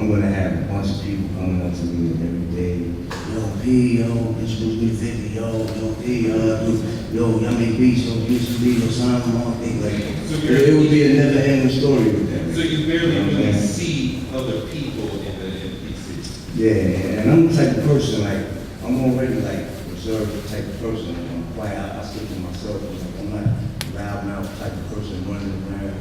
I'm gonna have a bunch of people coming up to me every day. Yo, P, yo, introduce me to 50, yo, P, yo, y'all make beats, yo, used to be, yo, sign them all, things like that. So It would be a never-ending story with that. So you barely You know what I'm really saying? see other people in the PC. Yeah, and I'm the type of person, like, I'm already like reserved type of person. I'm quiet, I stick to myself. Like, I'm not loud mouth type of person running around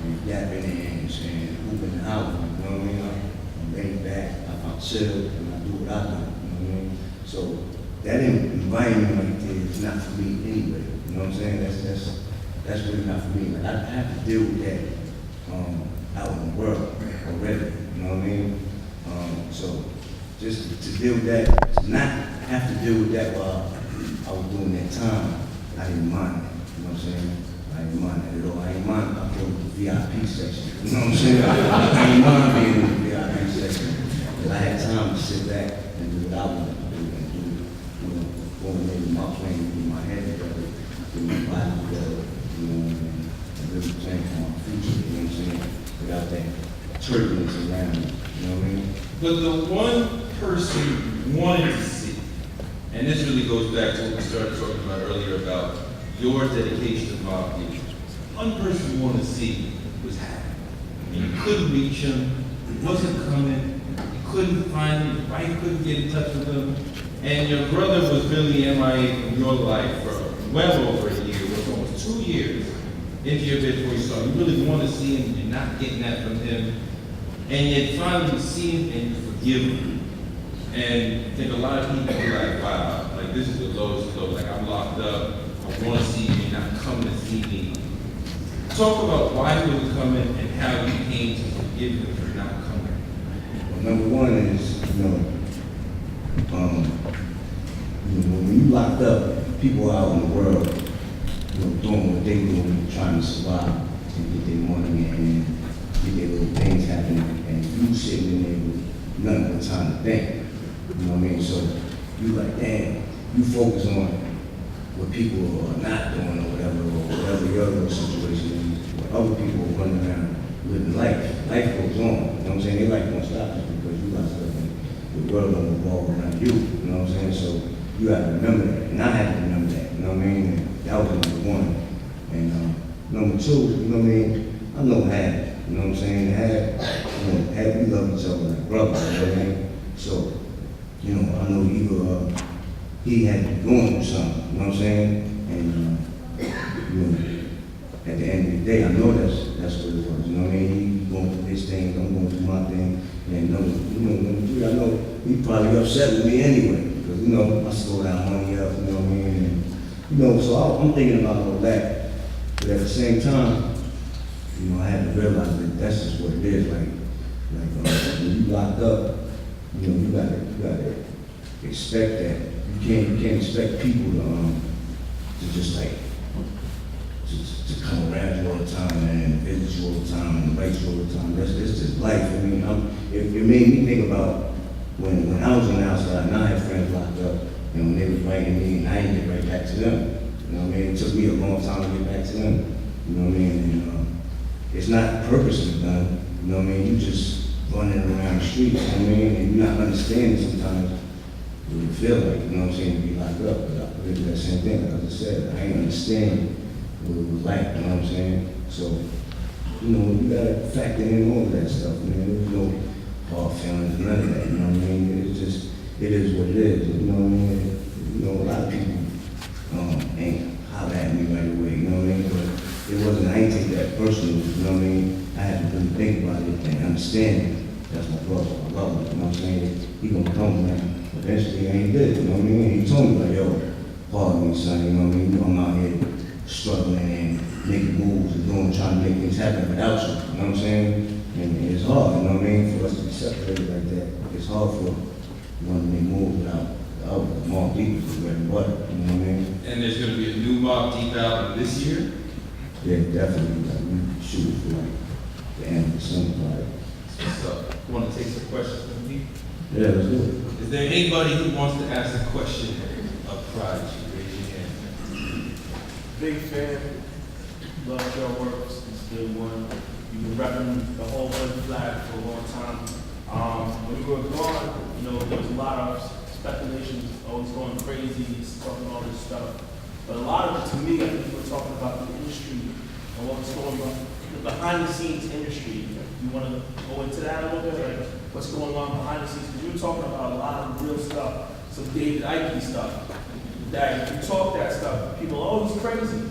and yapping and saying, hooping and hollering, you know what I mean? I'm laid back, I'm chill, and I do what I do, you know what I mean? So that environment right there is not for me anyway, you know what I'm saying? That's really not for me. Like, I have to deal with that out in the world already, you know what I mean? So just to deal with that, to not have to deal with that while I was doing that time, I didn't mind it, you know what I'm saying? I didn't mind it at all. I didn't mind about going to the VIP section, you know what I'm saying? I didn't mind being in the VIP section, because I had time to sit back and do what I wanted to do and do, you know, going maybe my plan, get my head together, get my body together, you know what I mean? And really plan for my future, you know what I'm saying? Without that turbulence around me, you know what I mean? But the one person you wanted to see, and this really goes back to what we started talking about earlier about your dedication to Bob Lee. One person you wanted to see was happy. And you couldn't reach him, he wasn't coming, you couldn't find him, your wife couldn't get in touch with him, and your brother was really MIA from your life for well over a year, it was almost 2 years into your bed before you saw him. You really want to see him, you're not getting that from him. And yet finally you see him and you forgive him. And I think a lot of people be like, wow, like this is the lowest low. Like I'm locked up, I want to see you, you're not coming to see me. Talk about why you were coming and how you came to forgive him for not coming. Well, number one is, when you locked up, people out in the world, doing what they doing, trying to survive and get their money and get their little things happening, and you sitting in there with nothing but time to think. You know what I mean? So you like, damn, you focus on what people are not doing or whatever your other situation is, where other people are running around living life. Life goes on, you know what I'm saying? Their life won't stop just because you lost up and the world don't revolve around you, you know what I'm saying? So you have to remember that, and I have to remember that, you know what I mean? And that was number one. And number two, you know what I mean? I know Hab, you know what I'm saying? Hab, we love each other like brothers, you know what I mean? So, I know either he had to be going through something, you know what I'm saying? And, at the end of the day, I know that's what it was, you know what I mean? He going through his thing, I'm going through my thing. And number three, I know he probably upset with me anyway, because, I slow down money up, you know what I mean? And, so I'm thinking about all that. But at the same time, I had to realize that that's just what it is. Like when you locked up, you gotta expect that. You can't expect people to just like to come around you all the time and visit you all the time and invite you all the time. That's just life. I mean, it made me think about when I was on the outside and I had friends locked up, and when they was writing me and I didn't get right back to them. You know what I mean? It took me a long time to get back to them. You know what I mean? And it's not purposely done. You know what I mean? You just running around the streets, you know what I mean? And you're not understanding sometimes what you feel like, you know what I'm saying, to be locked up. But I did that same thing, like I just said. I ain't understand what it was like, you know what I'm saying? So, you gotta factor in all of that stuff, man. There's no hard feelings, none of that, you know what I mean? It's just, it is what it is, you know what I mean? A lot of people ain't holler at me right away, you know what I mean? But it wasn't, I ain't take that personal, you know what I mean? I had to really think about it and understand it. That's my brother, I love him, you know what I'm saying? He gonna come, man. Eventually, I ain't did, you know what I mean? He told me, like, yo, pardon me, son, you know what I mean? I'm out here struggling and making moves and trying to make things happen without you, you know what I'm saying? And it's hard, you know what I mean? For us to be separated like that, it's hard for one to make moves without the other. More deep is bread and butter, you know what I mean? And there's going to be a new Mob Deep album this year? Yeah, definitely. Like, we shoot for like the end of the summer, like. So, want to take some questions from me? Yeah, let's do it. Is there anybody who wants to ask a question of Prodigy? Raise your hand. Big fan, love your works, and still one. You've been repping the whole red flag for a long time. When we were gone, you know, there was a lot of speculation, always going crazy, talking all this stuff. But a lot of it, to me, I think we're talking about the industry and what's going on, the behind the scenes industry. You want to go into that a little bit, like what's going on behind the scenes? Because you were talking about a lot of real stuff, some David Icke stuff. That you talk that stuff, people, oh, he's crazy.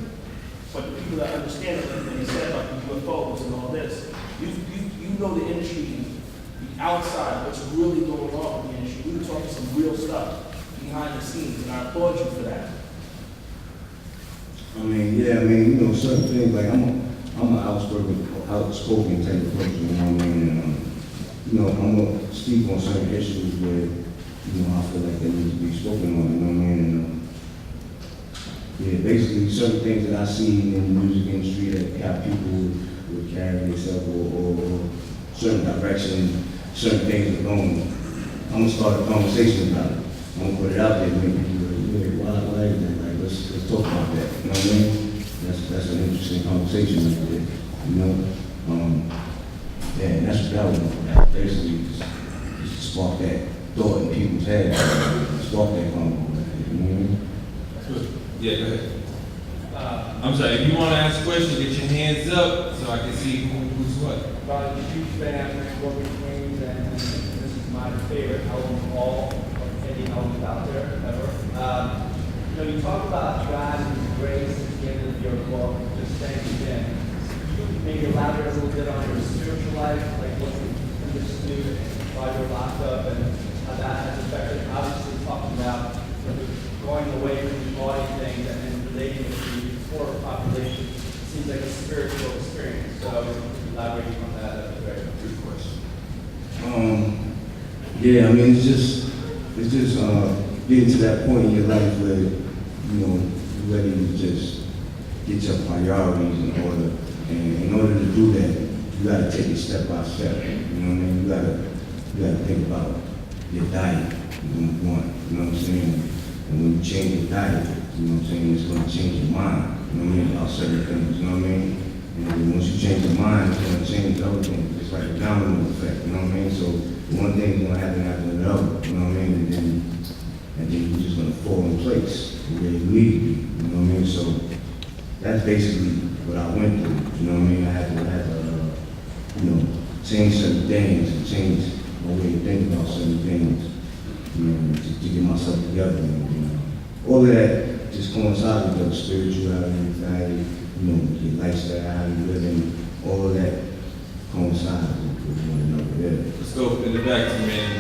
But the people that understand it, and they said about the UFOs and all this, you know the industry, the outside, what's really going on with the industry. We were talking some real stuff behind the scenes, and I applaud you for that. I mean, yeah, I mean, you know, certain things, like I'm an outspoken type of person, you know what I mean? And, you know, I'm gonna speak on certain issues where, you know, I feel like they need to be spoken on, you know what I mean? And, yeah, basically certain things that I see in the music industry that have people would carry themselves or certain direction, certain things are going. I'm gonna start a conversation about it. I'm gonna put it out there and make people really, why is that? Like, let's talk about that. You know what I mean? That's an interesting conversation right there. You know? Yeah, and that's what that was about. Basically, just spark that thought in people's heads, spark that convo. You know what I mean? Good. Yeah, go ahead. I'm sorry, if you want to ask a question, get your hands up so I can see who's what. I'm a huge fan of Working Queens, and this is my favorite album of all of any albums out there ever. You know, you talk about God and His grace at the end of your book, just saying again. Can you maybe elaborate a little bit on your spiritual life, like what you understood while you're locked up, and how that has affected? Obviously, talking about going away from the body things and relating it to the poor population seems like a spiritual experience. So, elaborating on that, that's a very good question. Yeah, I mean, it's just getting to that point in your life where, you know, you're ready to just get your priorities in order. And in order to do that, you gotta take it step by step. You know what I mean? You gotta think about your diet, number one, you know what I'm saying? And when you change your diet, you know what I'm saying, it's gonna change your mind, you know what I mean, about certain things, you know what I mean? And then once you change your mind, it's gonna change everything. It's like a domino effect, you know what I mean? So one thing is gonna happen after another, you know what I mean? And then you're just gonna fall in place where you need to be, you know what I mean? So that's basically what I went through, you know what I mean? I had to you know, change certain things and change my way to think about certain things, you know, to get myself together, you know. All of that just coincides with the spirituality, you know, your lifestyle, how you living, all of that coincides with one another, yeah. Let's go in the back to me, man.